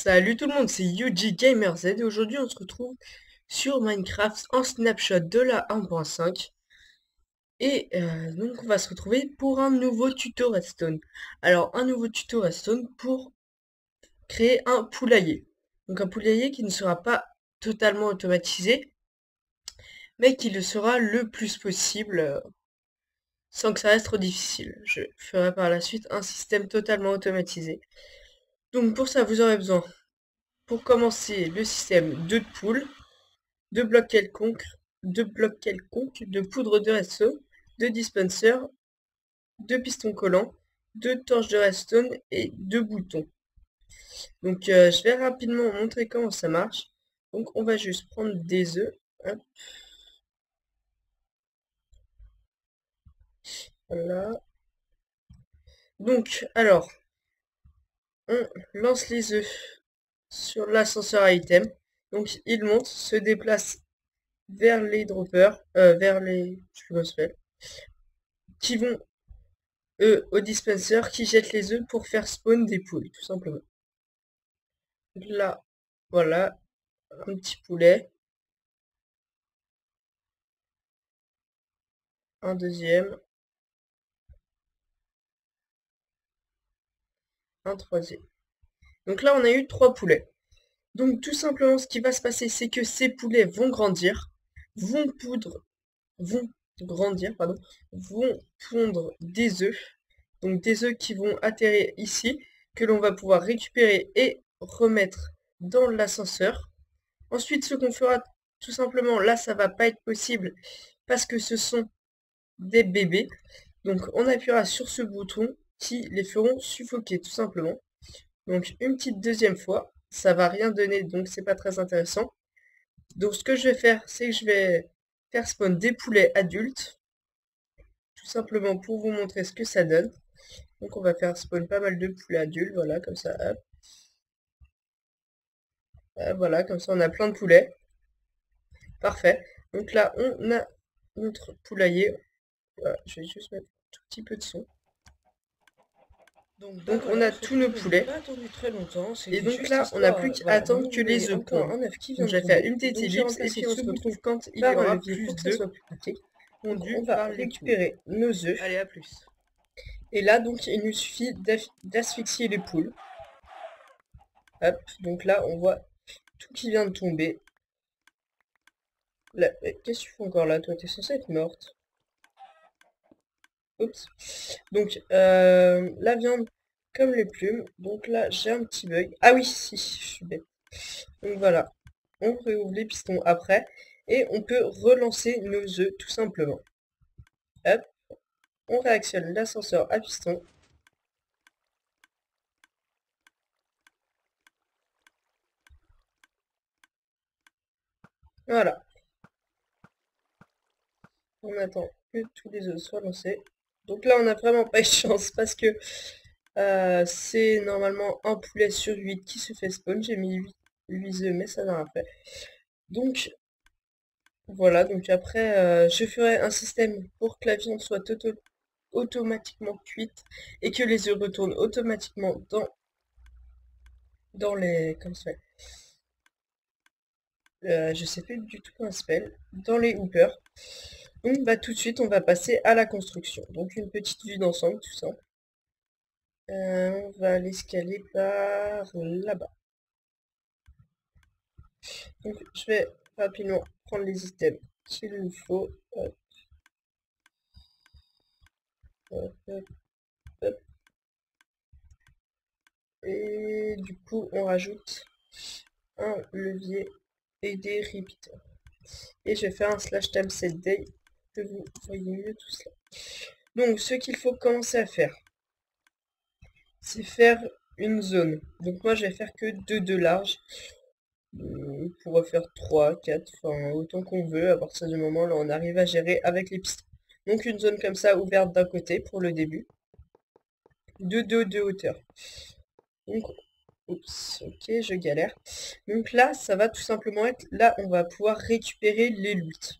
Salut tout le monde, c'est Yuji Gamer Z et aujourd'hui on se retrouve sur Minecraft en snapshot de la 1.5 et donc on va se retrouver pour un nouveau tuto redstone. Alors un nouveau tuto redstone pour créer un poulailler. Donc un poulailler qui ne sera pas totalement automatisé mais qui le sera le plus possible sans que ça reste trop difficile. Je ferai par la suite un système totalement automatisé. Donc pour ça vous aurez besoin pour commencer le système de poules. Deux blocs quelconques, de poudre de redstone, de dispenser, de pistons collants, de torches de redstone et de boutons. Donc je vais rapidement montrer comment ça marche. Donc on va juste prendre des œufs. Hop, voilà. Donc alors, on lance les œufs sur l'ascenseur item. Donc ils montent, se déplacent vers les droppers, vers les, je sais pas comment ça s'appelle, qui vont eux au dispenser qui jettent les œufs pour faire spawn des poules, tout simplement. Là, voilà, un petit poulet, un deuxième, un troisième. Donc là, on a eu 3 poulets. Donc tout simplement, ce qui va se passer, c'est que ces poulets vont grandir, vont vont grandir, pardon, vont pondre des œufs. Donc des œufs qui vont atterrir ici, que l'on va pouvoir récupérer et remettre dans l'ascenseur. Ensuite, ce qu'on fera tout simplement, là, ça va pas être possible parce que ce sont des bébés. Donc on appuiera sur ce bouton qui les feront suffoquer tout simplement. Donc une petite deuxième fois, ça va rien donner donc c'est pas très intéressant. Donc ce que je vais faire, c'est que je vais faire spawn des poulets adultes, tout simplement pour vous montrer ce que ça donne. Donc on va faire spawn pas mal de poulets adultes, voilà comme ça, hop. Voilà, comme ça on a plein de poulets. Parfait. Donc là on a notre poulailler. Voilà, je vais juste mettre un tout petit peu de son. Donc on a tous nos poulets. Et donc là, on n'a plus qu'à attendre que les œufs pondent. Donc je vais faire une petite ellipse et puis on se retrouve quand il y aura plus d'œufs pondus. On va récupérer nos œufs. Allez, à plus. Et là, donc, il nous suffit d'asphyxier les poules. Hop, donc là, on voit tout qui vient de tomber. Qu'est-ce que tu fais encore là? Toi, t'es censée être morte. Oups. Donc, la viande comme les plumes. Donc là, j'ai un petit bug. Ah oui, si, je suis bête. Donc voilà, on réouvre les pistons après et on peut relancer nos œufs tout simplement. Hop, on réactionne l'ascenseur à piston. Voilà. On attend que tous les œufs soient lancés. Donc là, on n'a vraiment pas eu de chance parce que c'est normalement un poulet sur 8 qui se fait spawn. J'ai mis 8 œufs, mais ça n'a rien fait. Donc, voilà. Donc après, je ferai un système pour que la viande soit automatiquement cuite et que les œufs retournent automatiquement dans les... Comment ça s'appelle je sais plus du tout comment ça s'appelle. Dans les hoopers. Donc bah tout de suite on va passer à la construction. Donc une petite vue d'ensemble, tout ça. On va l'escaler par là-bas. Donc je vais rapidement prendre les items qu'il nous faut. Hop. Hop, hop, hop. Et du coup on rajoute un levier et des repeaters. Et je vais faire un slash time set day que vous voyez mieux tout cela. Donc ce qu'il faut commencer à faire, c'est faire une zone. Donc moi je vais faire que 2 de large. On pourrait faire 3, 4, enfin autant qu'on veut, à partir du moment où on arrive à gérer avec les pistons. Donc une zone comme ça ouverte d'un côté pour le début. De hauteur. Donc, oups, ok, je galère. Donc là, ça va tout simplement être, là on va pouvoir récupérer les loot.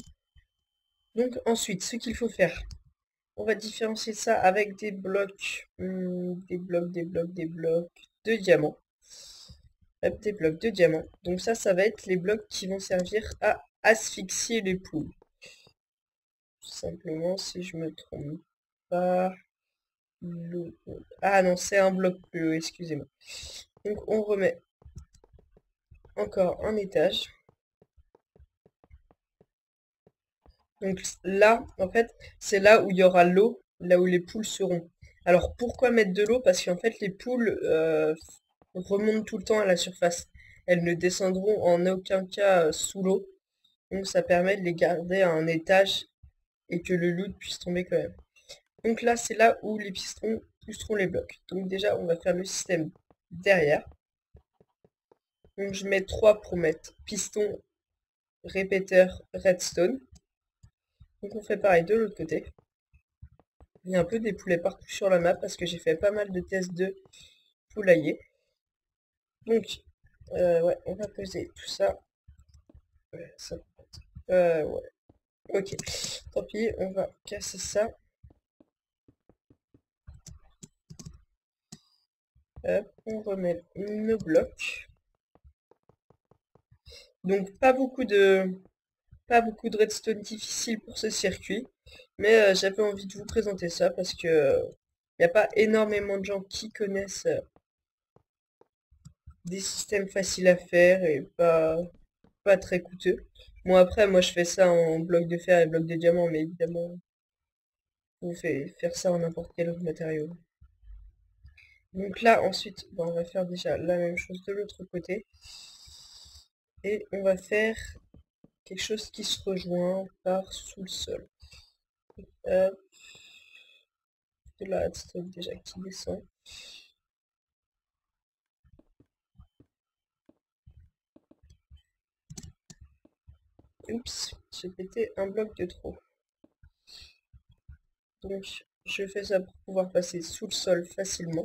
Donc ensuite, ce qu'il faut faire, on va différencier ça avec des blocs, des blocs de diamants. Hop, des blocs de diamant. Donc ça va être les blocs qui vont servir à asphyxier les poules. Tout simplement, si je me trompe pas. Ah non, c'est un bloc bleu, excusez-moi. Donc on remet encore un étage. Donc là, en fait, c'est là où il y aura l'eau, là où les poules seront. Alors pourquoi mettre de l'eau? Parce qu'en fait, les poules remontent tout le temps à la surface. Elles ne descendront en aucun cas sous l'eau. Donc ça permet de les garder à un étage et que le loot puisse tomber quand même. Donc là, c'est là où les pistons pousseront les blocs. Donc déjà, on va faire le système derrière. Donc je mets 3 pour mettre piston, répéteur, redstone. Donc on fait pareil de l'autre côté. Il y a un peu des poulets partout sur la map parce que j'ai fait pas mal de tests de poulailler. Donc, ouais, on va poser tout ça. Ouais. Ok, tant pis, on va casser ça. Hop, on remet nos blocs. Donc pas beaucoup de redstone difficile pour ce circuit, mais j'avais envie de vous présenter ça parce que il n'y a pas énormément de gens qui connaissent des systèmes faciles à faire et pas très coûteux. Bon après, moi je fais ça en bloc de fer et bloc de diamant, mais évidemment, vous faites faire ça en n'importe quel autre matériau. Donc là, ensuite, on va faire déjà la même chose de l'autre côté. Et on va faire quelque chose qui se rejoint par sous le sol. Hop. De la redstone déjà qui descend. Oups, j'ai pété un bloc de trop. Donc je fais ça pour pouvoir passer sous le sol facilement.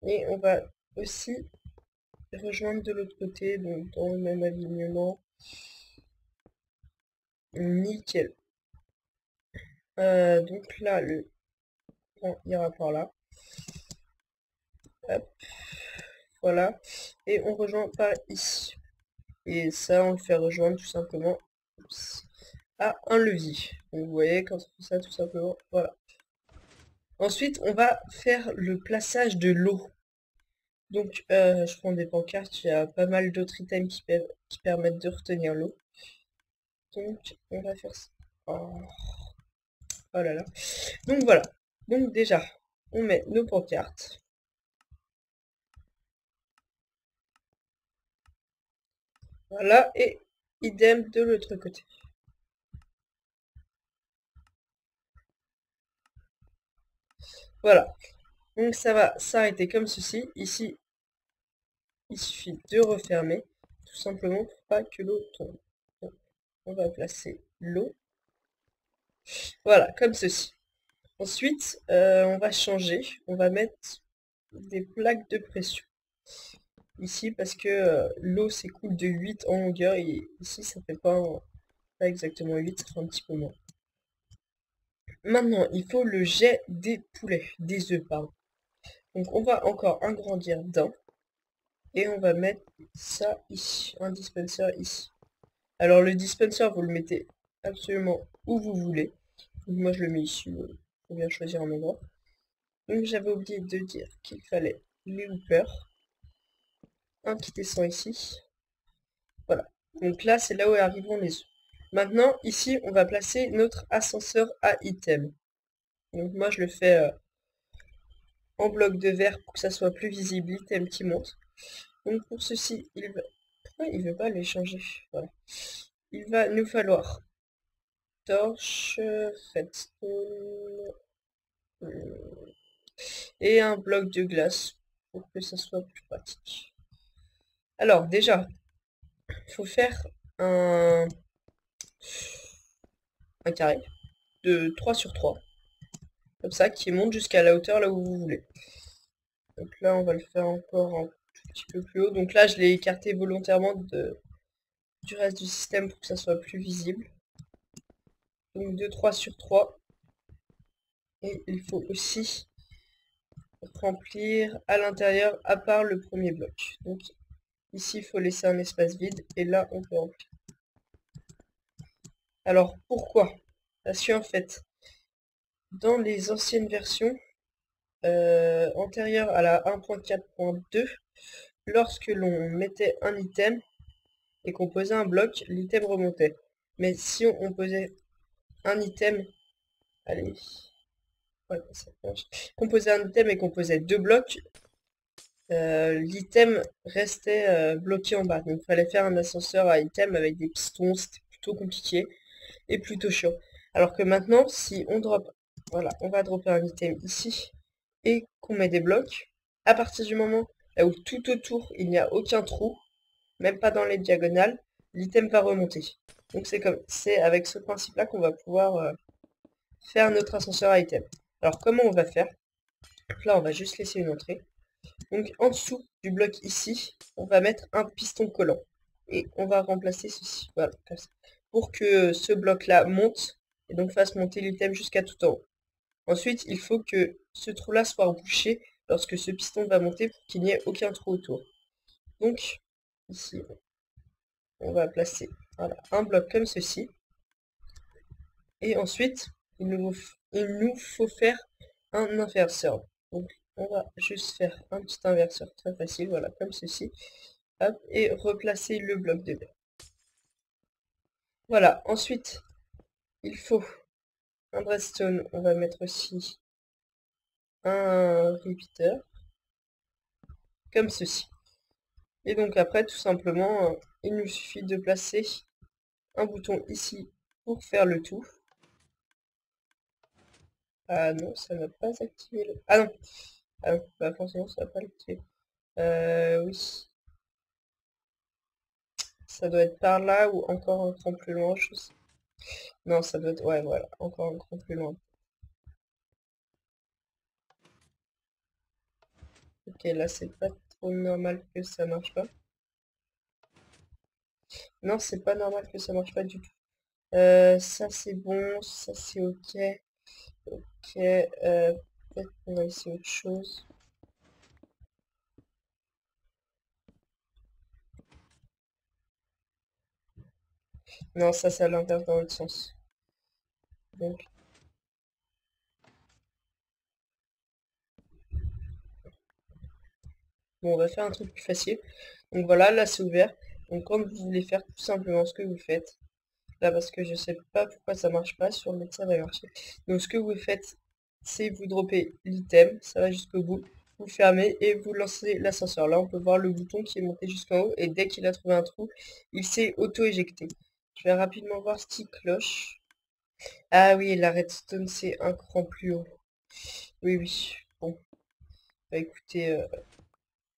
Et on va aussi rejoindre de l'autre côté, donc dans le même alignement. Nickel. Donc là, le point ira par là. Hop. Voilà. Et on rejoint par ici. Et ça, on le fait rejoindre tout simplement à un levier. Donc vous voyez, quand on fait ça, tout simplement, voilà. Ensuite, on va faire le plaçage de l'eau. Donc, je prends des pancartes, il y a pas mal d'autres items qui permettent de retenir l'eau. Donc, on va faire ça. Oh. Oh là là. Donc voilà. Donc déjà, on met nos pancartes. Voilà, et idem de l'autre côté. Voilà. Donc ça va s'arrêter comme ceci. Ici, il suffit de refermer, tout simplement pour pas que l'eau tombe. Donc, on va placer l'eau. Voilà, comme ceci. Ensuite, on va changer. On va mettre des plaques de pression. Ici, parce que l'eau s'écoule de 8 en longueur, et ici, ça fait pas exactement 8, ça fait un petit peu moins. Maintenant, il faut le jet des poulets, des œufs, pardon. Donc, on va encore agrandir d'un. Et on va mettre ça ici, un dispenser ici. Alors, le dispenser, vous le mettez absolument où vous voulez. Donc, moi, je le mets ici. Il faut bien choisir un endroit. Donc, j'avais oublié de dire qu'il fallait les hoopers. Un qui descend ici. Voilà. Donc là, c'est là où arriveront les œufs. Maintenant, ici, on va placer notre ascenseur à item. Donc moi, je le fais en bloc de verre pour que ça soit plus visible, l'item qui monte. Donc pour ceci, pourquoi il veut pas les changer? Voilà. Il va nous falloir torche, redstone et un bloc de glace pour que ça soit plus pratique. Alors déjà, il faut faire un carré de 3 sur 3. Comme ça, qui monte jusqu'à la hauteur là où vous voulez. Donc là, on va le faire encore un tout petit peu plus haut. Donc là, je l'ai écarté volontairement du reste du système pour que ça soit plus visible. Donc 2, 3 sur 3. Et il faut aussi remplir à l'intérieur à part le premier bloc. Donc ici il faut laisser un espace vide et là on peut remplir. Alors pourquoi? Parce qu'en fait, dans les anciennes versions antérieures à la 1.4.2, lorsque l'on mettait un item et qu'on posait un bloc, l'item remontait. Mais si on posait un item, allez, ouais, ça marche. Qu'on posait un item et qu'on posait deux blocs, l'item restait bloqué en bas. Donc il fallait faire un ascenseur à item avec des pistons, c'était plutôt compliqué et plutôt chiant. Alors que maintenant, si on drop, voilà, on va dropper un item ici et qu'on met des blocs, à partir du moment là où tout autour il n'y a aucun trou, même pas dans les diagonales, l'item va remonter. Donc c'est avec ce principe-là qu'on va pouvoir faire notre ascenseur à item. Alors comment on va faire? Là on va juste laisser une entrée. Donc en dessous du bloc ici, on va mettre un piston collant. Et on va remplacer ceci, voilà, comme ça. Pour que ce bloc-là monte, et donc fasse monter l'item jusqu'à tout en haut. Ensuite, il faut que ce trou-là soit bouché lorsque ce piston va monter pour qu'il n'y ait aucun trou autour. Donc, ici, on va placer voilà, un bloc comme ceci. Et ensuite, il nous faut faire un inverseur. Donc, on va juste faire un petit inverseur très facile, voilà, comme ceci. Hop, et replacer le bloc de verre. Voilà, ensuite, il faut un redstone. On va mettre aussi un repeater, comme ceci. Et donc après, tout simplement, il nous suffit de placer un bouton ici pour faire le tout. Ah non, ça n'a pas activé le... Ah non, bah forcément ça va pas l'activer. Oui. Ça doit être par là ou encore un cran plus loin, je sais. Non, ça doit être... Ouais, voilà, encore un cran plus loin. Ok, là c'est pas trop normal que ça marche pas. Non, c'est pas normal que ça marche pas du tout. Ça c'est bon, ça c'est ok. Ok, peut-être qu'on va essayer autre chose. Non, ça c'est à l'inverse dans l'autre sens. Donc, bon, on va faire un truc plus facile. Donc voilà, là c'est ouvert. Donc quand vous voulez faire tout simplement ce que vous faites, là parce que je sais pas pourquoi ça marche pas, sur le net ça va marcher. Donc ce que vous faites, c'est vous droppez l'item, ça va jusqu'au bout, vous fermez et vous lancez l'ascenseur. Là on peut voir le bouton qui est monté jusqu'en haut et dès qu'il a trouvé un trou, il s'est auto-éjecté. Je vais rapidement voir ce qui cloche. Ah oui, la redstone c'est un cran plus haut. Oui, oui. Bon, bah écoutez,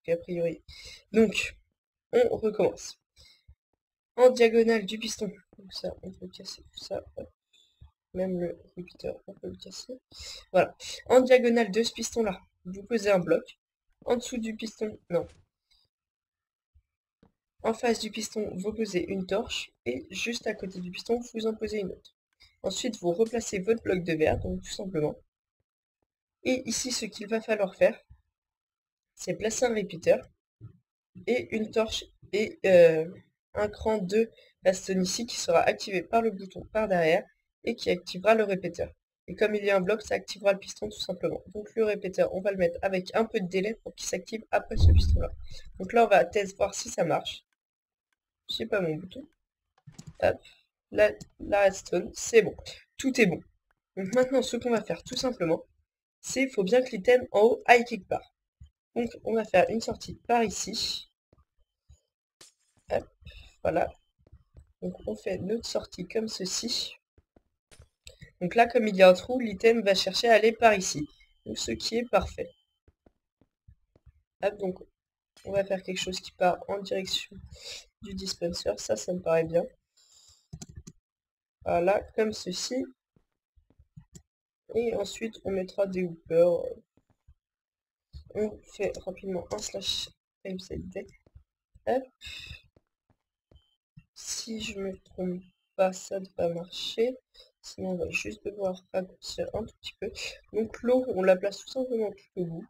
a priori. Donc, on recommence. En diagonale du piston. Donc ça, on peut casser tout ça. Hop. Même le repeater, on peut le casser. Voilà. En diagonale de ce piston-là, vous posez un bloc. En dessous du piston, non. En face du piston, vous posez une torche. Et juste à côté du piston, vous en posez une autre. Ensuite, vous replacez votre bloc de verre, donc tout simplement. Et ici, ce qu'il va falloir faire, c'est placer un repeater et une torche et un cran de redstone ici qui sera activé par le bouton par derrière et qui activera le répéteur. Et comme il y a un bloc, ça activera le piston tout simplement. Donc le répéteur, on va le mettre avec un peu de délai pour qu'il s'active après ce piston-là. Donc là, on va tester voir si ça marche. Je sais pas mon bouton. Hop, la redstone, c'est bon. Tout est bon. Donc maintenant, ce qu'on va faire tout simplement, c'est il faut bien que l'item en haut aille quelque part. Donc on va faire une sortie par ici. Hop, voilà. Donc on fait notre sortie comme ceci. Donc là, comme il y a un trou, l'item va chercher à aller par ici. Donc ce qui est parfait. Hop, donc on va faire quelque chose qui part en direction du dispenser. Ça me paraît bien. Voilà, comme ceci. Et ensuite, on mettra des hoopers. On fait rapidement un slash MCD. Hop. Si je me trompe pas, ça devrait marcher. Sinon, on va juste devoir raccourcir un tout petit peu. Donc l'eau, on la place tout simplement tout au bout.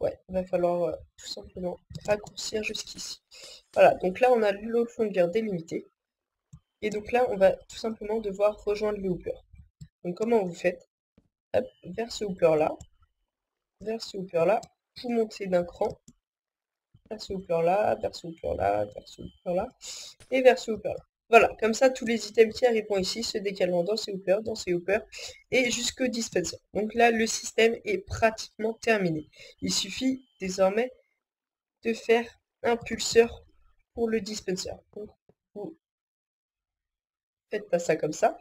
Ouais, il va falloir tout simplement raccourcir jusqu'ici. Voilà, donc là on a l'autre longueur délimitée. Et donc là on va tout simplement devoir rejoindre le hooper. Donc comment vous faites? Hop, vers ce hooper là, vous montez d'un cran, vers ce hooper là, vers ce hooper là, vers ce hooper là, et vers ce hooper là. Voilà, comme ça tous les items qui arriveront ici se décaleront dans ces hoopers, et jusqu'au dispenser. Donc là le système est pratiquement terminé. Il suffit désormais de faire un pulseur pour le dispenser. Donc, vous faites pas ça comme ça.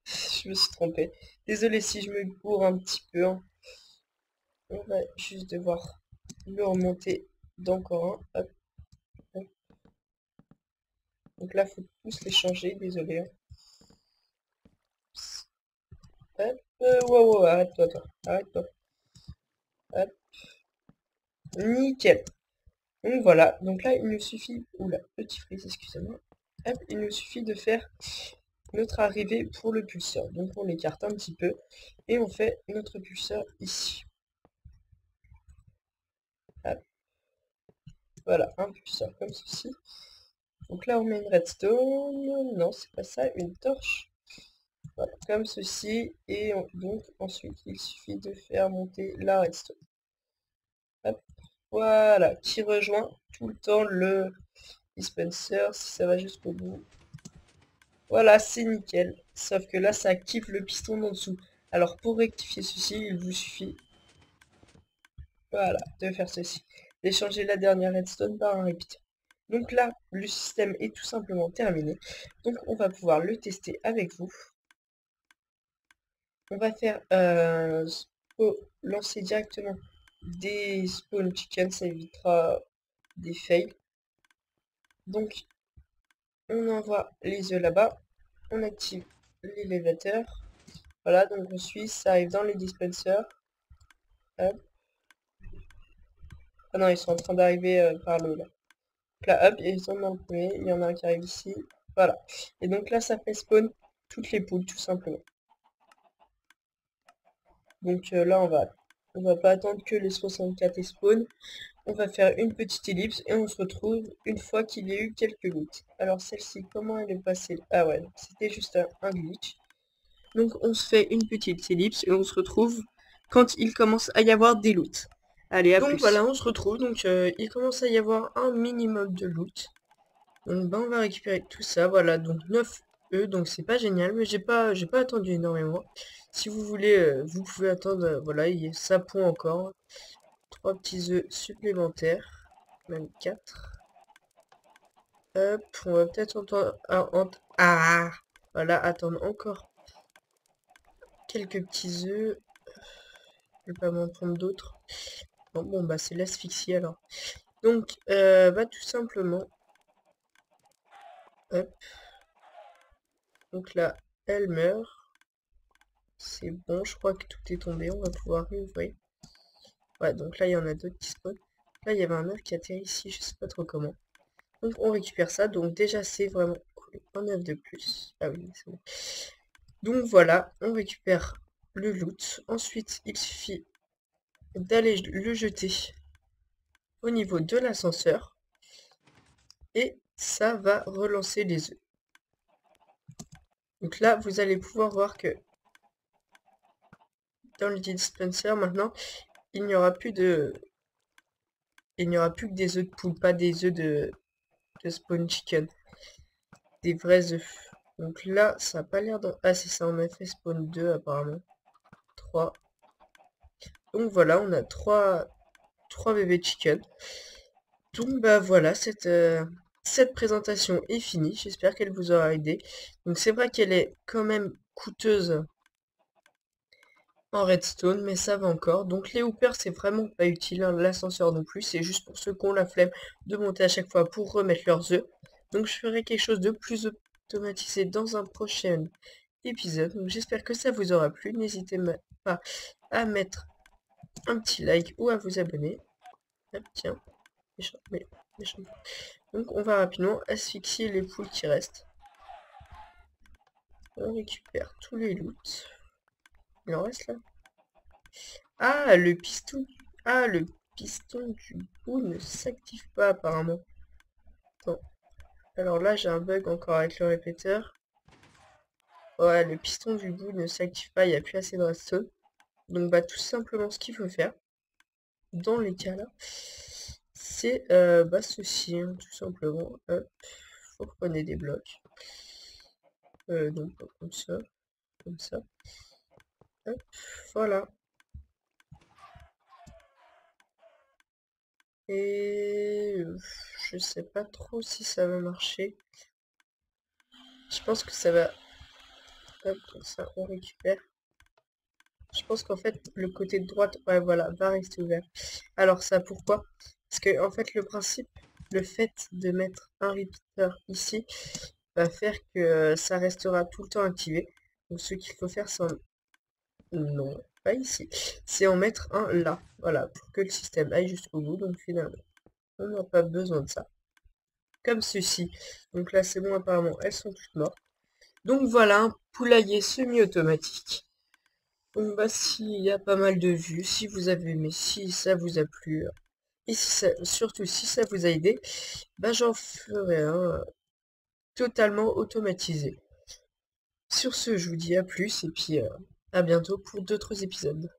Je me suis trompée. Désolé si je me gourre un petit peu, hein. On va juste devoir le remonter d'encore un. Hop, hop. Donc là, faut tous les changer. Désolé, hein. Hop. Wow, arrête-toi, toi. Arrête-toi. Hop. Nickel. Donc voilà. Donc là, il nous suffit... Oula, petit freeze, excusez-moi. Hop, il nous suffit de faire notre arrivée pour le pulseur. Donc on l'écarte un petit peu et on fait notre pulseur ici. Hop. Voilà, un pulseur comme ceci. Donc là on met une redstone, non c'est pas ça, une torche. Voilà, comme ceci, et donc ensuite il suffit de faire monter la redstone. Hop. Voilà, qui rejoint tout le temps le dispenser si ça va jusqu'au bout. Voilà, c'est nickel. Sauf que là, ça active le piston en dessous. Alors, pour rectifier ceci, il vous suffit, voilà, de faire ceci. D'échanger la dernière redstone par un repeater. Donc là, le système est tout simplement terminé. Donc, on va pouvoir le tester avec vous. On va faire lancer directement des spawn chicken, ça évitera des fails. Donc, on envoie les œufs là-bas. On active l'élévateur. Voilà, donc on suit, ça arrive dans les dispensers. Hop. Ah non, ils sont en train d'arriver par le là. Donc là, hop, ils sont dans le premier, il y en a un qui arrive ici. Voilà. Et donc là, ça fait spawn toutes les poules, tout simplement. Donc là, on va pas attendre que les 64 spawn. On va faire une petite ellipse et on se retrouve une fois qu'il y a eu quelques loots. Alors celle-ci, comment elle est passée? Ah ouais, c'était juste un glitch. Donc on se fait une petite ellipse et on se retrouve quand il commence à y avoir des loots. Allez, à plus. Donc voilà, on se retrouve, donc il commence à y avoir un minimum de loot. Donc ben, on va récupérer tout ça, voilà, donc 9 œufs, donc c'est pas génial, mais j'ai pas attendu énormément. Si vous voulez, vous pouvez attendre, voilà, ça pond encore. 3 petits œufs supplémentaires, même 4. Hop, on va peut-être entendre... voilà, attendre encore quelques petits œufs. Je vais pas m'en prendre d'autres. Bon, bah c'est l'asphyxie alors. Donc, bah tout simplement. Hop. Donc là, elle meurt. C'est bon, je crois que tout est tombé. On va pouvoir réouvrir. Ouais, donc là, il y en a d'autres qui spawnent. Là, il y avait un œuf qui atterrit ici, je sais pas trop comment. Donc, on récupère ça. Donc, déjà, c'est vraiment cool. Un œuf de plus. Ah oui, c'est bon. Donc, voilà, on récupère le loot. Ensuite, il suffit d'aller le jeter au niveau de l'ascenseur. Et ça va relancer les œufs. Donc là, vous allez pouvoir voir que dans le dispenser, maintenant, il n'y aura plus que des œufs de poule, pas des œufs de spawn chicken. Des vrais œufs. Donc là, ça n'a pas l'air de... Ah, c'est ça, on a fait spawn 2 apparemment. 3. Donc voilà, on a 3 bébés chicken. Donc bah voilà, cette présentation est finie. J'espère qu'elle vous aura aidé. Donc c'est vrai qu'elle est quand même coûteuse en redstone, mais ça va encore. Donc les hoopers, c'est vraiment pas utile, hein, l'ascenseur non plus. C'est juste pour ceux qui ont la flemme de monter à chaque fois pour remettre leurs œufs. Donc je ferai quelque chose de plus automatisé dans un prochain épisode. Donc j'espère que ça vous aura plu. N'hésitez pas à mettre un petit like ou à vous abonner. Hop, tiens. Méchant, méchant. Donc on va rapidement asphyxier les poules qui restent. On récupère tous les loots. Il en reste là. Ah, le pistou. Ah, piston du bout ne s'active pas apparemment. Attends. Alors là, j'ai un bug encore avec le répéteur. Ouais, le piston du bout ne s'active pas, il n'y a plus assez de redstone. Donc bah tout simplement ce qu'il faut faire, dans les cas là, c'est bah ceci, hein, tout simplement. Hop, faut prendre des blocs. Donc comme ça, comme ça. Hop, voilà. Et je sais pas trop si ça va marcher. Je pense que ça va... Hop, comme ça, on récupère. Je pense qu'en fait, le côté de droite, ouais, voilà, va rester ouvert. Alors ça, pourquoi? Parce que, en fait, le principe, le fait de mettre un repeater ici, va faire que ça restera tout le temps activé. Donc ce qu'il faut faire, c'est en... Non, pas ici. C'est en mettre un là. Voilà, pour que le système aille jusqu'au bout. Donc finalement, on n'a pas besoin de ça. Comme ceci. Donc là, c'est bon, apparemment, elles sont toutes mortes. Donc voilà, un poulailler semi-automatique. Donc bah s'il y a pas mal de vues, si vous avez aimé, si ça vous a plu, et si ça, surtout si ça vous a aidé, bah j'en ferai un totalement automatisé. Sur ce, je vous dis à plus et puis à bientôt pour d'autres épisodes.